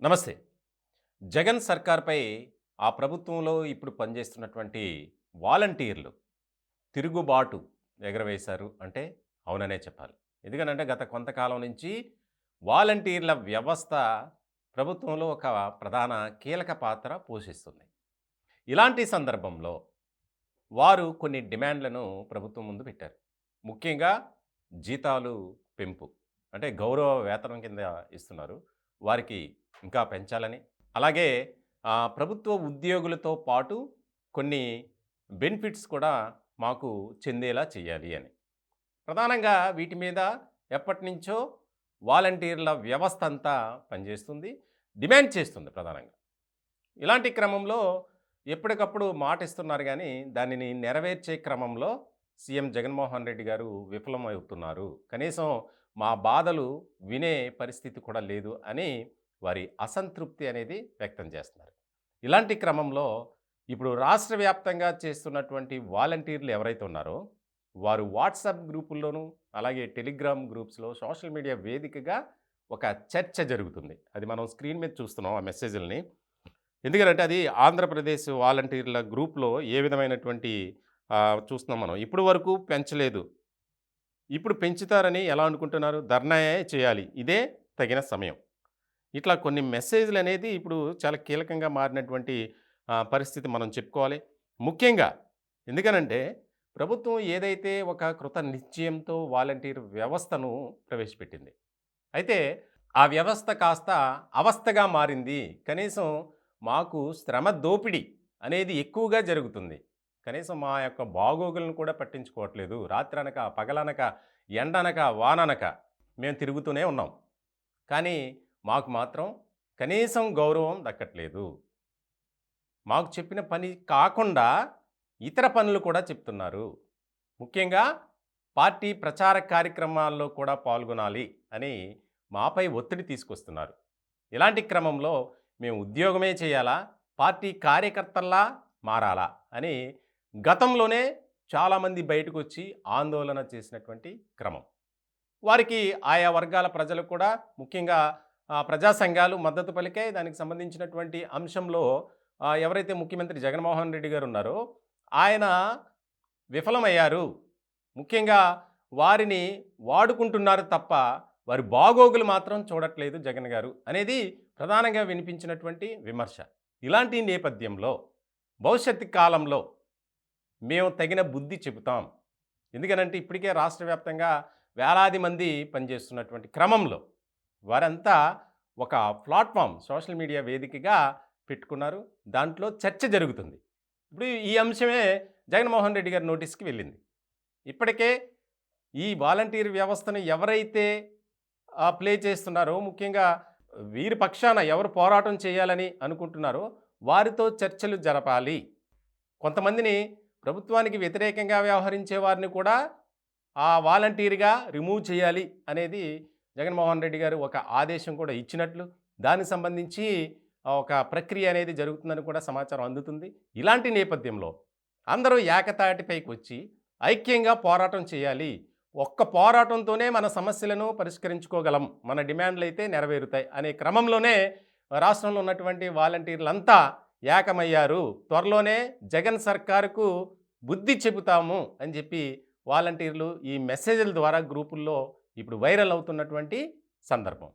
నమస్తే. జగన్ సర్కార్‌పై ఆ ప్రభుత్వంలో ఇప్పుడు పనిచేస్తున్నటువంటి వాలంటీర్లు తిరుగుబాటు ఎగరవేశారు అంటే అవుననే చెప్పాలి. ఎందుకనంటే గత కొంతకాలం నుంచి వాలంటీర్ల వ్యవస్థ ప్రభుత్వంలో ఒక ప్రధాన కీలక పాత్ర పోషిస్తుంది. ఇలాంటి సందర్భంలో వారు కొన్ని డిమాండ్‌లను ప్రభుత్వం ముందు పెట్టారు. ముఖ్యంగా జీతాలు పెంపు. అంటే గౌరవ వేతనం కింద ఇస్తున్నారు. వారికి ఇంకా పెంచాలని, అలాగే ప్రభుత్వ ఉద్యోగులతో పాటు కొన్ని బెనిఫిట్స్ కూడా మాకు చెందేలా చేయాలి అని. ప్రధానంగా వీటి మీద ఎప్పటినుంచో వాలంటీర్ల వ్యవస్థ అంతా పనిచేస్తుంది. డిమాండ్ చేస్తుంది ప్రధానంగా. ఇలాంటి క్రమంలో ఎప్పటికప్పుడు మాటిస్తున్నారు గానీ, దానిని నెరవేర్చే క్రమంలో సీఎం జగన్మోహన్ రెడ్డి గారు విఫలమవుతున్నారు. కనీసం మా బాధలు వినే పరిస్థితి కూడా లేదు అని వారి అసంతృప్తి అనేది వ్యక్తం చేస్తున్నారు. ఇలాంటి క్రమంలో ఇప్పుడు రాష్ట్ర వ్యాప్తంగా చేస్తున్నటువంటి వాలంటీర్లు ఎవరైతే ఉన్నారో, వారు వాట్సాప్ గ్రూపుల్లోనూ, అలాగే టెలిగ్రామ్ గ్రూప్స్‌లో సోషల్ మీడియా వేదికగా ఒక చర్చ జరుగుతుంది. అది మనం స్క్రీన్ మీద చూస్తున్నాం ఆ మెసేజ్‌లని. ఎందుకనంటే అది ఆంధ్రప్రదేశ్ వాలంటీర్ల గ్రూప్‌లో ఏ విధమైనటువంటి చూస్తున్నాం మనం. ఇప్పటి వరకు పెంచలేదు. ఇప్పుడు పెంచుతారని ఎలా అనుకుంటున్నారు? ధర్నాయే చేయాలి. ఇదే తగిన సమయం. ఇట్లా కొన్ని మెసేజ్‌లనేది ఇప్పుడు చాలా కీలకంగా మారినటువంటి పరిస్థితి మనం చెప్పుకోవాలి. ముఖ్యంగా ఎందుకనంటే ప్రభుత్వం ఏదైతే ఒక కృత నిశ్చయంతో వాలంటీర్ వ్యవస్థను ప్రవేశపెట్టింది. అయితే ఆ వ్యవస్థ కాస్త అవస్థగా మారింది. కనీసం మాకు శ్రమ దోపిడీ అనేది ఎక్కువగా జరుగుతుంది. కనీసం మా యొక్క బాగోగులను కూడా పట్టించుకోవట్లేదు. రాత్రనక, పగలనక, ఎండనక, వాననక మేము తిరుగుతూనే ఉన్నాం. కానీ మాకు మాత్రం కనీసం గౌరవం దక్కట్లేదు. మాకు చెప్పిన పని కాకుండా ఇతర పనులు కూడా చెప్తున్నారు. ముఖ్యంగా పార్టీ ప్రచార కార్యక్రమాల్లో కూడా పాల్గొనాలి అని మాపై ఒత్తిడి తీసుకొస్తున్నారు. ఇలాంటి క్రమంలో మేము ఉద్యోగమే చేయాలా? పార్టీ కార్యకర్తల్లా మారాలా? అని గతంలోనే చాలామంది బయటకొచ్చి ఆందోళన చేసినటువంటి క్రమం. వారికి ఆయా వర్గాల ప్రజలు కూడా ముఖ్యంగా ప్రజా సంఘాలు మద్దతు పలికాయి. దానికి సంబంధించినటువంటి అంశంలో ఎవరైతే ముఖ్యమంత్రి జగన్మోహన్ రెడ్డి గారు ఉన్నారో ఆయన విఫలమయ్యారు. ముఖ్యంగా వారిని వాడుకుంటున్నారు తప్ప వారి బాగోగులు మాత్రం చూడట్లేదు జగన్ గారు అనేది ప్రధానంగా వినిపించినటువంటి విమర్శ. ఇలాంటి నేపథ్యంలో భవిష్యత్తు కాలంలో మేము తగిన బుద్ధి చెబుతాం. ఎందుకనంటే ఇప్పటికే రాష్ట్ర వ్యాప్తంగా వేలాది మంది పనిచేస్తున్నటువంటి క్రమంలో వారంతా ఒక ప్లాట్‌ఫామ్ సోషల్ మీడియా వేదికగా పెట్టుకున్నారు. దాంట్లో చర్చ జరుగుతుంది. ఇప్పుడు ఈ అంశమే జగన్మోహన్ రెడ్డి గారి నోటీస్‌కి వెళ్ళింది. ఇప్పటికే ఈ వాలంటీర్ వ్యవస్థను ఎవరైతే ప్లే చేస్తున్నారో ముఖ్యంగా వీరి పక్షాన ఎవరు పోరాటం చేయాలని అనుకుంటున్నారో వారితో చర్చలు జరపాలి. కొంతమందిని ప్రభుత్వానికి వ్యతిరేకంగా వ్యవహరించే వారిని కూడా వాలంటీర్‌గా రిమూవ్ చేయాలి అనేది జగన్మోహన్ రెడ్డి గారు ఒక ఆదేశం కూడా ఇచ్చినట్లు, దానికి సంబంధించి ఒక ప్రక్రియ అనేది జరుగుతుందని కూడా సమాచారం అందుతుంది. ఇలాంటి నేపథ్యంలో అందరూ ఏకతాటిపైకి వచ్చి ఐక్యంగా పోరాటం చేయాలి. ఒక్క పోరాటంతోనే మన సమస్యలను పరిష్కరించుకోగలం. మన డిమాండ్‌లయితే నెరవేరుతాయి అనే క్రమంలోనే రాష్ట్రంలో ఉన్నటువంటి వాలంటీర్లంతా ఏకమయ్యారు. త్వరలోనే జగన్ సర్కారుకు బుద్ధి చెబుతాము అని చెప్పి వాలంటీర్లు ఈ మెసేజ్‌ల ద్వారా గ్రూపుల్లో ఇప్పుడు వైరల్ అవుతున్నటువంటి సందర్భం.